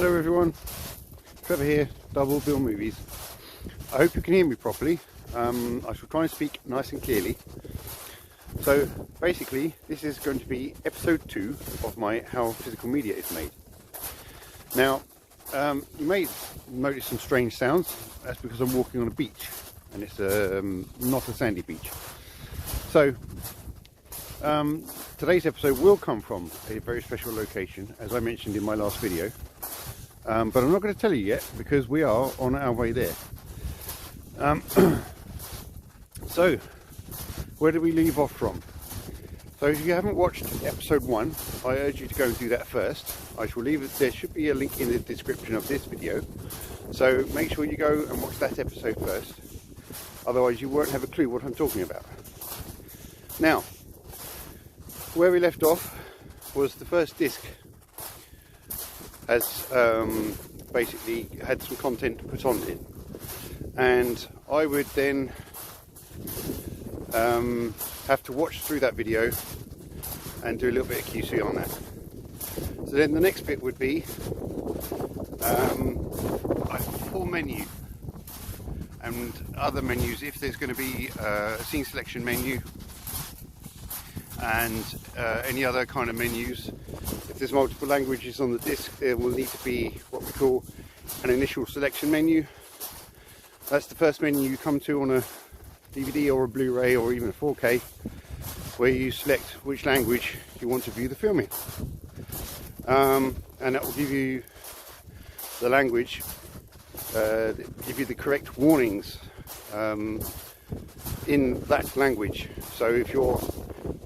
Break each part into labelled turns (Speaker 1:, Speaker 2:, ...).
Speaker 1: Hello everyone, Trevor here, Double Bill Movies. I hope you can hear me properly. I shall try and speak nice and clearly. So basically this is going to be episode 2 of my How Physical Media is Made. Now you may notice some strange sounds. That's because I'm walking on a beach and it's not a sandy beach. So today's episode will come from a very special location, as I mentioned in my last video. But I'm not going to tell you yet because we are on our way there. So, where did we leave off from? So if you haven't watched episode 1, I urge you to go and do that first. I shall leave it, there should be a link in the description of this video. So make sure you go and watch that episode first. Otherwise you won't have a clue what I'm talking about. Now, where we left off was the first disc has basically had some content put on it, and I would then have to watch through that video and do a little bit of QC on that. So then the next bit would be a full menu and other menus, if there's going to be a scene selection menu and any other kind of menus. If there's multiple languages on the disc, there will need to be what we call an initial selection menu. That's the first menu you come to on a DVD or a Blu-ray or even a 4K, where you select which language you want to view the film in. And that will give you the language, give you the correct warnings in that language. So if you're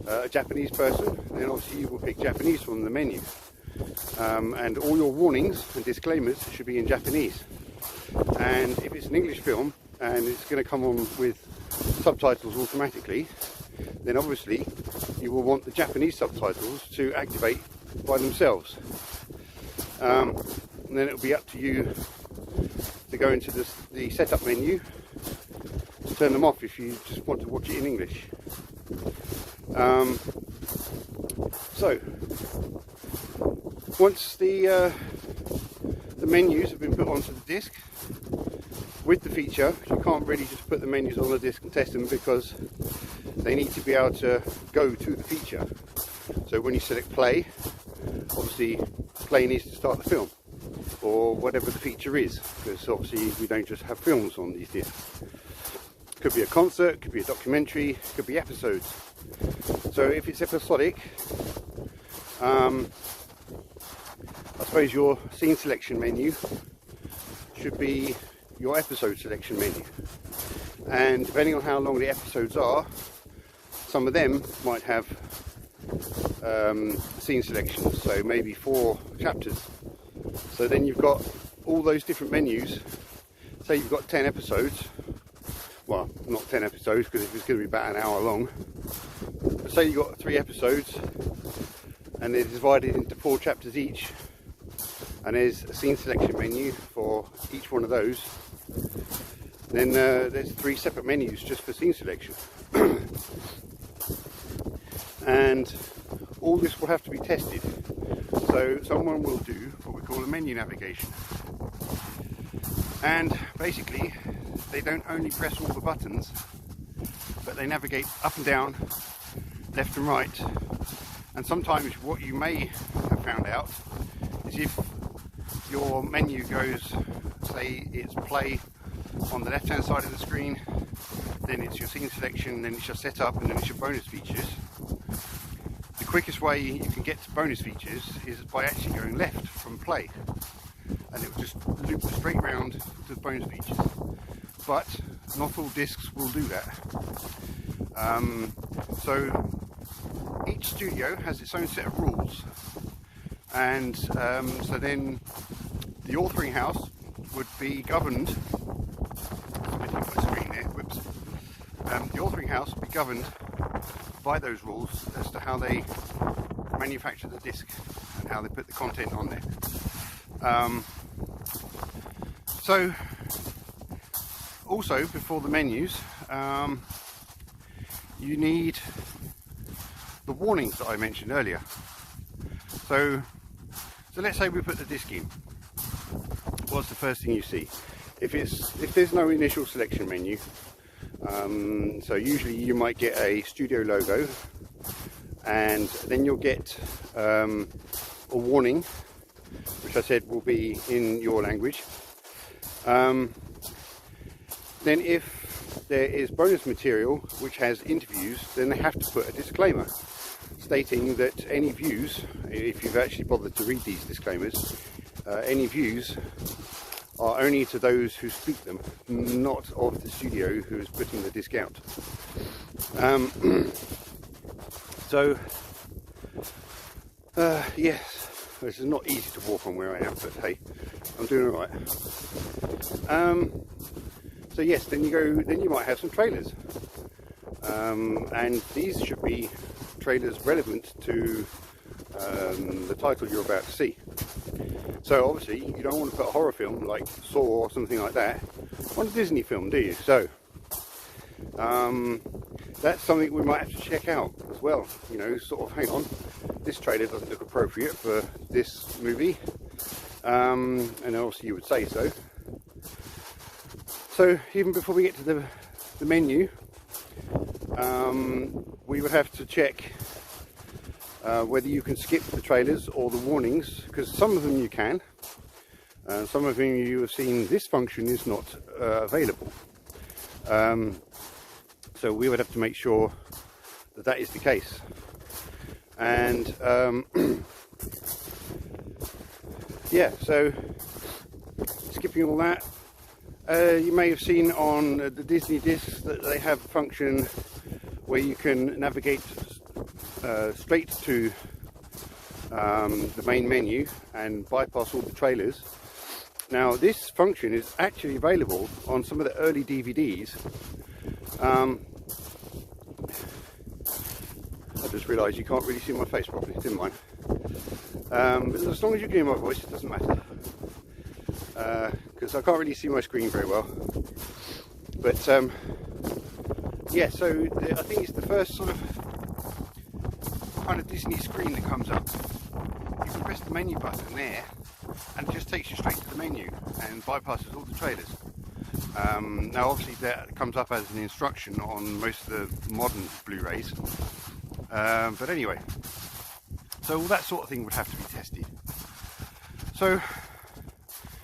Speaker 1: a Japanese person, then obviously you will pick Japanese from the menu. And all your warnings and disclaimers should be in Japanese. And if it's an English film and it's going to come on with subtitles automatically, then obviously you will want the Japanese subtitles to activate by themselves. And then it'll be up to you to go into the setup menu to turn them off if you just want to watch it in English. So once the menus have been put onto the disc with the feature, you can't really just put the menus on the disc and test them, because they need to be able to go to the feature. So when you select play, obviously play needs to start the film or whatever the feature is, because obviously we don't just have films on these discs. Could be a concert, could be a documentary, could be episodes. So if it's episodic, I suppose your scene selection menu should be your episode selection menu. And depending on how long the episodes are, some of them might have scene selections, so maybe 4 chapters. So then you've got all those different menus. Say you've got 10 episodes. Well, not 10 episodes, because it's going to be about an hour long. But say you've got 3 episodes and they're divided into 4 chapters each, and there's a scene selection menu for each one of those, then there's 3 separate menus just for scene selection. And all this will have to be tested. So someone will do what we call a menu navigation. And basically, they don't only press all the buttons, but they navigate up and down, left and right. And sometimes what you may have found out is if your menu goes, say it's play on the left hand side of the screen, then it's your scene selection, then it's your setup, and then it's your bonus features. The quickest way you can get to bonus features is by actually going left from play, and it will just loop straight round to the bonus features. But not all discs will do that. So each studio has its own set of rules, and so then the authoring house would be governed. The authoring house would be governed by those rules as to how they manufacture the disc and how they put the content on there. So also before the menus, you need the warnings that I mentioned earlier. So let's say we put the disc in. what's the first thing you see? If there's no initial selection menu, so usually you might get a studio logo, and then you'll get a warning, which I said will be in your language. Then if there is bonus material which has interviews, then they have to put a disclaimer stating that any views, if you've actually bothered to read these disclaimers, any views are only to those who speak them, not of the studio who is putting the disc out. Yes, this is not easy to walk on where I am, but hey, I'm doing all right. So yes, then you might have some trailers, and these should be trailers relevant to the title you're about to see. So obviously you don't want to put a horror film like Saw or something like that on a Disney film, do you? So that's something we might have to check out as well. You know, sort of, hang on, this trailer doesn't look appropriate for this movie, and obviously you would say so. So even before we get to the menu, we would have to check whether you can skip the trailers or the warnings, because some of them you can, some of them you have seen this function is not available. So we would have to make sure that that is the case. And yeah, so skipping all that, you may have seen on the Disney discs that they have a function where you can navigate straight to the main menu and bypass all the trailers. Now this function is actually available on some of the early DVDs. I just realised you can't really see my face properly, didn't mind. But as long as you can hear my voice, it doesn't matter, because I can't really see my screen very well. But yeah, so I think it's the first sort of kind of Disney screen that comes up. You can press the menu button there and it just takes you straight to the menu and bypasses all the trailers. Now obviously that comes up as an instruction on most of the modern Blu-rays, but anyway, so all that sort of thing would have to be tested. So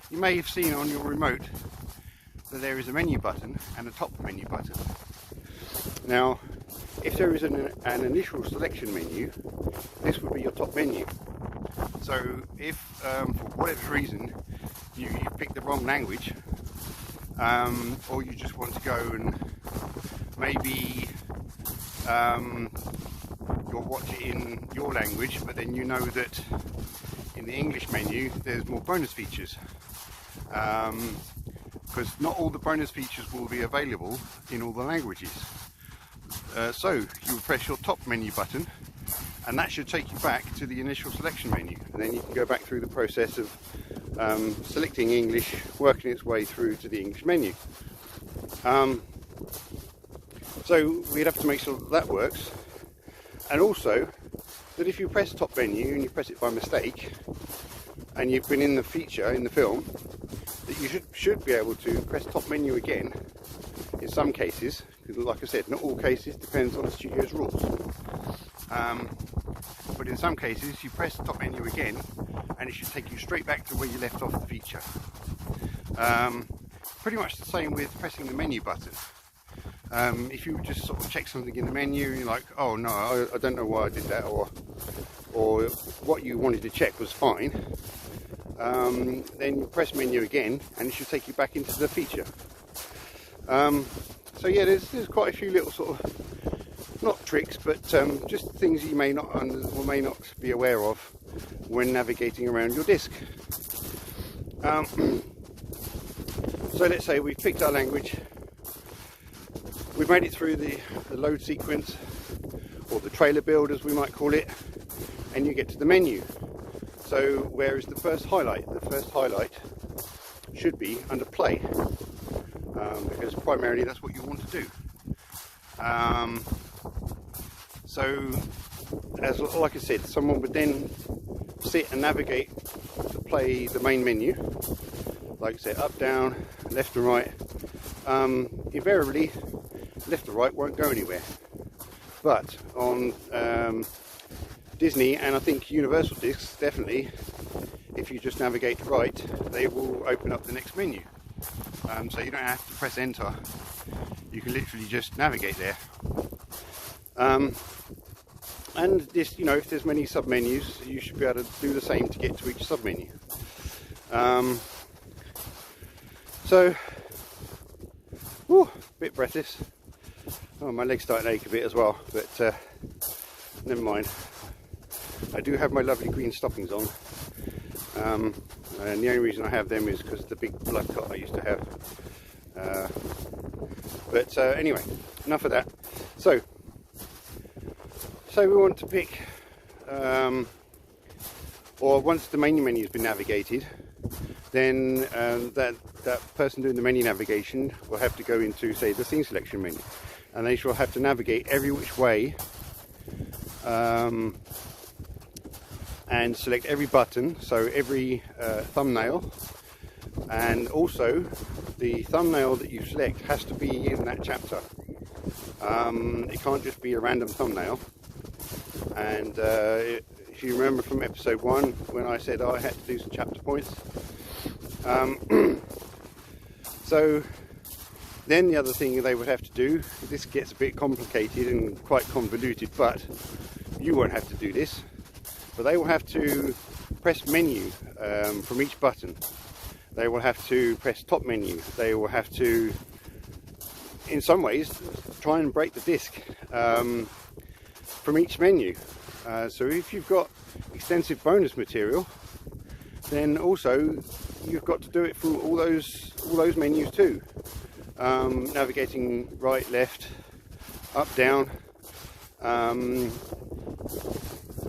Speaker 1: you may have seen on your remote that there is a menu button and a top menu button. Now if there is an initial selection menu, this would be your top menu. So if for whatever reason you picked the wrong language, or you just want to go and maybe you'll watch it in your language, but then you know that in the English menu there's more bonus features, because not all the bonus features will be available in all the languages. So you would press your top menu button and that should take you back to the initial selection menu, and then you can go back through the process of selecting English, working its way through to the English menu. So we'd have to make sure that that works, and also that if you press top menu and you press it by mistake and you've been in the feature, in the film, that you should be able to press top menu again in some cases, because like I said, not all cases, depends on the studio's rules. But in some cases you press the top menu again and it should take you straight back to where you left off the feature. Pretty much the same with pressing the menu button. If you just sort of check something in the menu and you're like, oh no, I don't know why I did that, or what you wanted to check was fine, then you press menu again and it should take you back into the feature. So yeah, there's quite a few little sort of, not tricks, but just things you may not or may not be aware of when navigating around your disc. So let's say we've picked our language, we've made it through the load sequence, or the trailer build as we might call it, and you get to the menu. So where is the first highlight? The first highlight should be under play, because primarily that's what you want to do. So, as like I said, someone would then sit and navigate to play the main menu, like I said, up, down, left and right. Invariably, left or right won't go anywhere. But on Disney, and I think Universal discs, definitely, if you just navigate to right, they will open up the next menu. So you don't have to press enter. You can literally just navigate there. And this, you know, if there's many sub-menus, you should be able to do the same to get to each sub-menu. So, a bit breathless. Oh, my legs starting to ache a bit as well, but never mind. I do have my lovely green stockings on, and the only reason I have them is because of the big blood clot I used to have. But anyway, enough of that. So we want to pick, or once the main menu has been navigated, then that person doing the menu navigation will have to go into, say, the scene selection menu, and they shall have to navigate every which way and select every button, so every thumbnail, and also the thumbnail that you select has to be in that chapter. It can't just be a random thumbnail. And if you remember from episode 1 when I said I had to do some chapter points, so then the other thing they would have to do, this gets a bit complicated and quite convoluted, but you won't have to do this, but they will have to press menu from each button. They will have to press top menu. They will have to, in some ways, try and break the disc from each menu. So if you've got extensive bonus material, then also you've got to do it from all those menus too. Navigating right, left, up, down.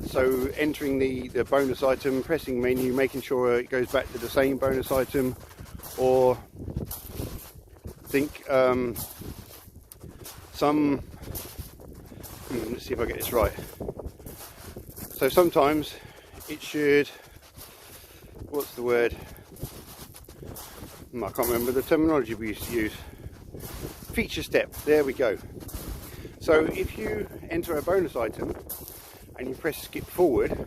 Speaker 1: So entering the bonus item, pressing menu, making sure it goes back to the same bonus item, or think let's see if I get this right. So sometimes it should, what's the word? I can't remember the terminology we used to use. Feature step, there we go. So if you enter a bonus item and you press skip forward,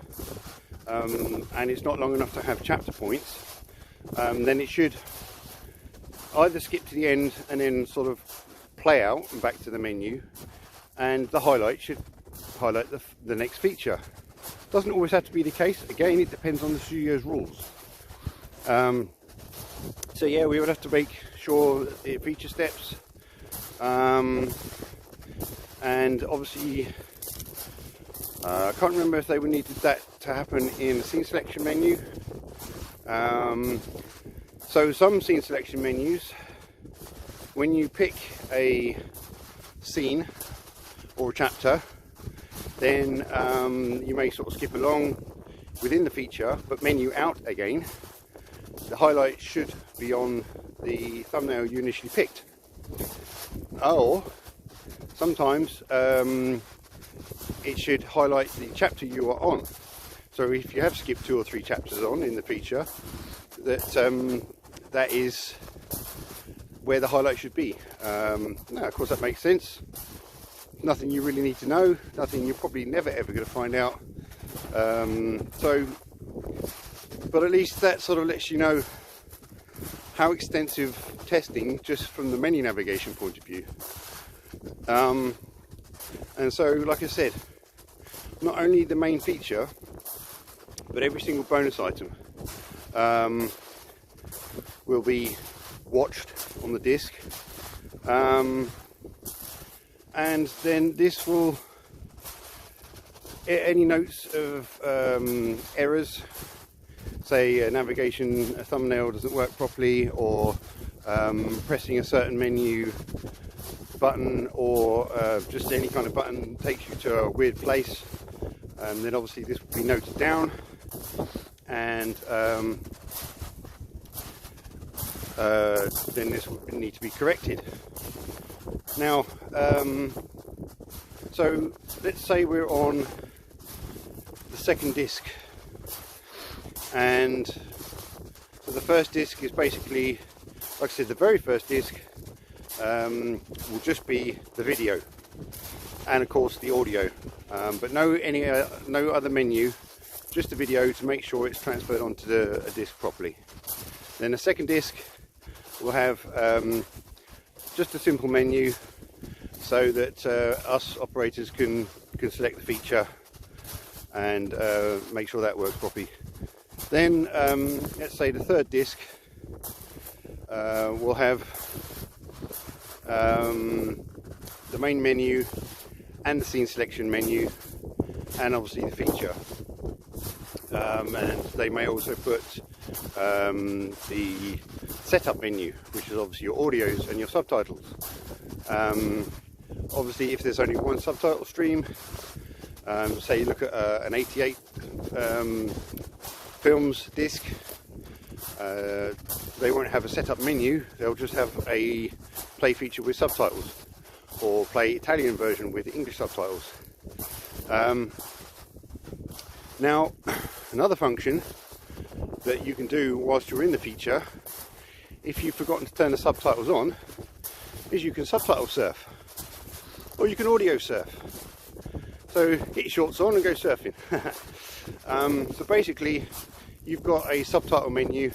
Speaker 1: and it's not long enough to have chapter points, then it should either skip to the end and then sort of play out and back to the menu, and the highlight should highlight the next feature. Doesn't always have to be the case. Again, it depends on the studio's rules. So yeah, we would have to make sure it feature steps, and obviously I can't remember if they would needed that to happen in the scene selection menu. So some scene selection menus, when you pick a scene or a chapter, then you may sort of skip along within the feature, but menu out again, the highlight should be on the thumbnail you initially picked. Or sometimes it should highlight the chapter you are on. So if you have skipped 2 or 3 chapters on in the feature, that is where the highlight should be. Now, of course, that makes sense. Nothing you really need to know, nothing you're probably never ever going to find out. But at least that sort of lets you know how extensive testing, just from the menu navigation point of view. And so, like I said, not only the main feature, but every single bonus item will be watched on the disc. And then this will, any notes of errors, say a thumbnail doesn't work properly, or pressing a certain menu button, or just any kind of button takes you to a weird place, then obviously this will be noted down, and then this will need to be corrected. Now, so let's say we're on the second disc, and so the first disc is basically, like I said, the very first disc will just be the video and of course the audio, but no other menu, just the video to make sure it's transferred onto a disc properly. Then the second disc will have just a simple menu so that us operators can select the feature and make sure that works properly. Then let's say the third disc will have the main menu and the scene selection menu and obviously the feature, and they may also put the setup menu, which is obviously your audios and your subtitles. Obviously if there's only one subtitle stream, say you look at an 88 films disc, they won't have a setup menu, they'll just have a play feature with subtitles or play Italian version with English subtitles. Now another function that you can do whilst you're in the feature, if you've forgotten to turn the subtitles on, is you can subtitle surf or you can audio surf. So get your shorts on and go surfing. So basically you've got a subtitle menu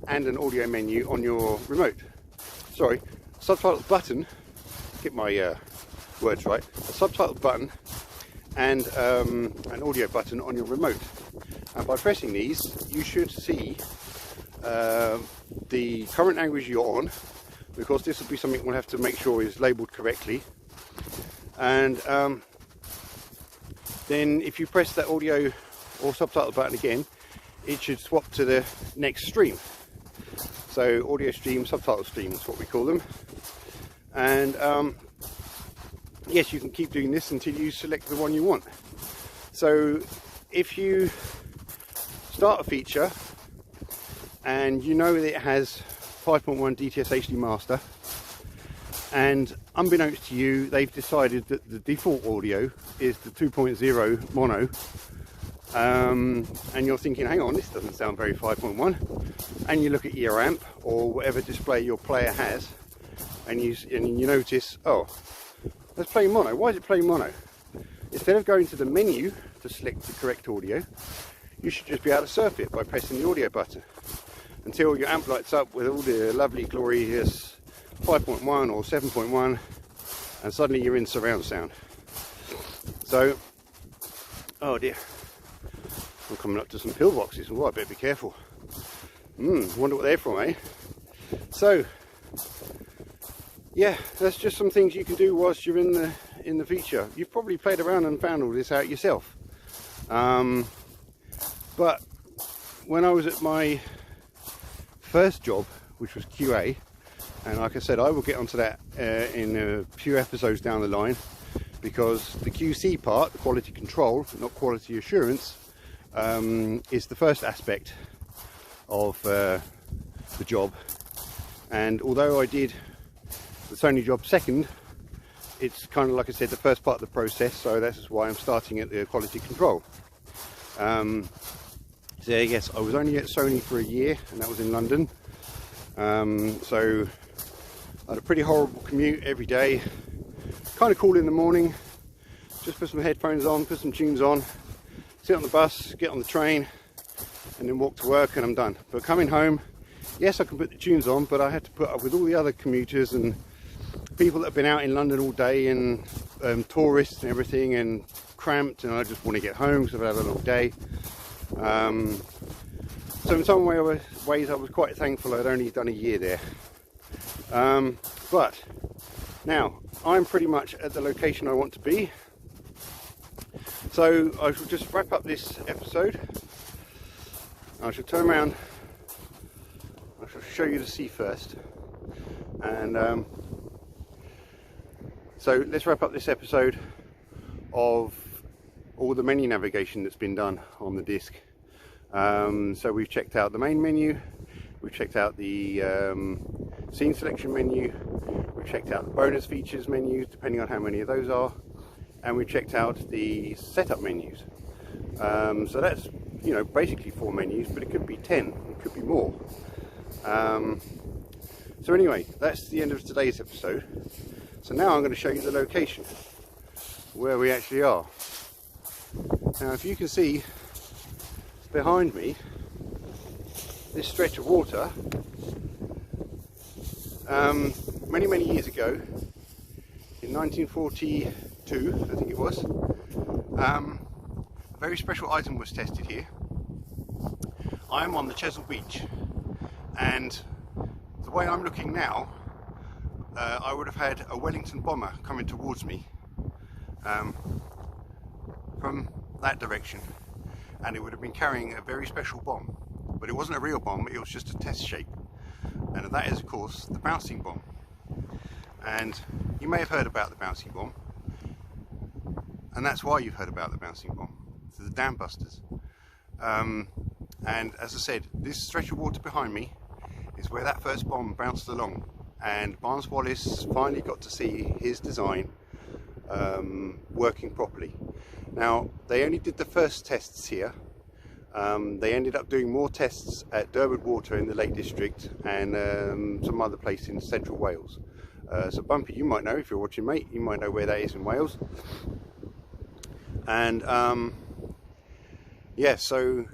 Speaker 1: and an audio menu on your remote. Sorry, subtitle button, get my words right, a subtitle button and an audio button on your remote. And by pressing these you should see the current language you're on, because this will be something we'll have to make sure is labelled correctly. And then if you press that audio or subtitle button again, it should swap to the next stream. So audio stream, subtitle stream is what we call them. And yes, you can keep doing this until you select the one you want. So if you start a feature and you know that it has 5.1 DTS HD master, and unbeknownst to you they've decided that the default audio is the 2.0 mono, and you're thinking, hang on, this doesn't sound very 5.1, and you look at your amp or whatever display your player has, and you notice, oh, let's play mono. Why is it playing mono? Instead of going to the menu to select the correct audio, you should just be able to surf it by pressing the audio button until your amp lights up with all the lovely glorious 5.1 or 7.1, and suddenly you're in surround sound. So, oh dear, I'm coming up to some pillboxes. Oh, I better be careful. Wonder what they're from, eh? So yeah, that's just some things you can do whilst you're in the feature. You've probably played around and found all this out yourself. But when I was at my first job, which was QA, and like I said, I will get onto that in a few episodes down the line, because the QC part, the quality control, not quality assurance, is the first aspect of the job. And although I did the Sony job second, it's kind of, like I said, the first part of the process, so that's why I'm starting at the quality control. So yes, I was only at Sony for a year, and that was in London. So I had a pretty horrible commute every day. Kind of cool in the morning, just put some headphones on, put some tunes on, sit on the bus, get on the train, and then walk to work, and I'm done. But coming home, yes, I can put the tunes on, but I had to put up with all the other commuters and people that have been out in London all day, and tourists and everything, and cramped, and I just want to get home because I've had a long day. So in some ways I was quite thankful I'd only done a year there. But now I'm pretty much at the location I want to be. So I shall just wrap up this episode. I shall turn around. I shall show you the sea first. And so let's wrap up this episode of all the menu navigation that's been done on the disc. So we've checked out the main menu, we've checked out the scene selection menu, we've checked out the bonus features menus, depending on how many of those are, and we've checked out the setup menus. So that's, you know, basically 4 menus, but it could be 10, it could be more. So anyway, that's the end of today's episode. So now I'm going to show you the location where we actually are. Now if you can see behind me this stretch of water, many years ago, in 1942 I think it was, a very special item was tested here. I am on the Chesil Beach, and the way I'm looking now, I would have had a Wellington bomber coming towards me from that direction, and it would have been carrying a very special bomb, but it wasn't a real bomb, it was just a test shape, and that is of course the bouncing bomb. And you may have heard about the bouncing bomb, and that's why you've heard about the bouncing bomb, the dam busters. And as I said, this stretch of water behind me is where that first bomb bounced along, and Barnes Wallis finally got to see his design working properly. Now, they only did the first tests here. They ended up doing more tests at Durban Water in the Lake District and some other place in central Wales. So Bumpy, you might know, if you're watching mate, you might know where that is in Wales. And yeah, so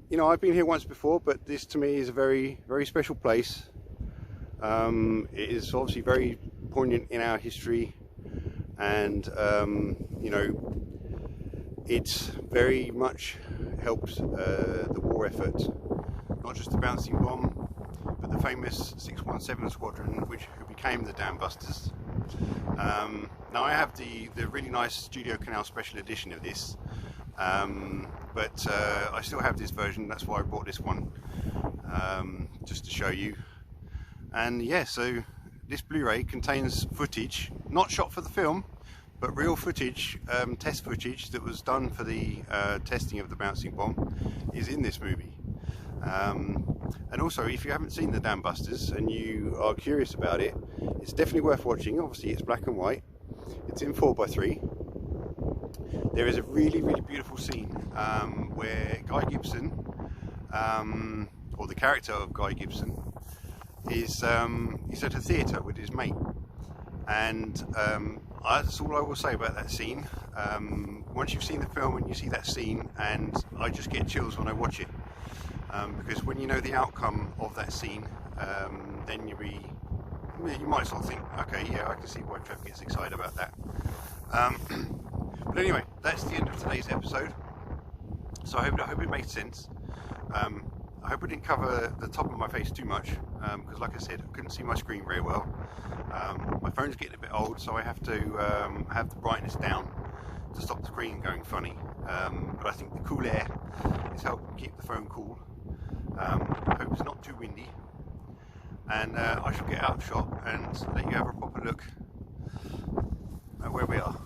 Speaker 1: you know, I've been here once before, but this to me is a very special place. It is obviously very poignant in our history, and you know, it's very much helped the war effort, not just the bouncing bomb, but the famous 617 Squadron, who became the Dam Busters. Now I have the really nice Studio Canal Special Edition of this, but I still have this version. That's why I bought this one, just to show you. And yeah, so this Blu-ray contains footage, not shot for the film, but real footage, test footage that was done for the testing of the bouncing bomb is in this movie. And also, if you haven't seen the Dam Busters and you are curious about it, it's definitely worth watching. Obviously it's black and white, it's in 4:3. There is a really beautiful scene where Guy Gibson, or the character of Guy Gibson, is he's at a theatre with his mate, and that's all I will say about that scene. Once you've seen the film and you see that scene, and I just get chills when I watch it, because when you know the outcome of that scene, then you might sort of think, okay, yeah, I can see why Trev gets excited about that. But anyway, that's the end of today's episode. So I hope it made sense. I hope I didn't cover the top of my face too much, because like I said, I couldn't see my screen very well. My phone's getting a bit old, so I have to have the brightness down to stop the screen going funny. But I think the cool air is helping keep the phone cool. I hope it's not too windy. And I shall get out of shot and let you have a proper look at where we are.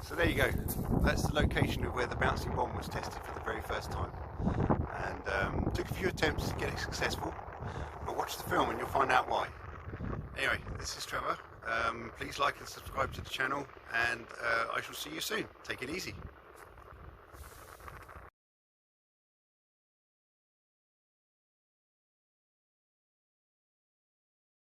Speaker 1: So there you go, that's the location of where the bouncing bomb was tested for the very first time, and took a few attempts to get it successful, but watch the film and you'll find out why. Anyway, this is Trevor. Please like and subscribe to the channel, and I shall see you soon. Take it easy.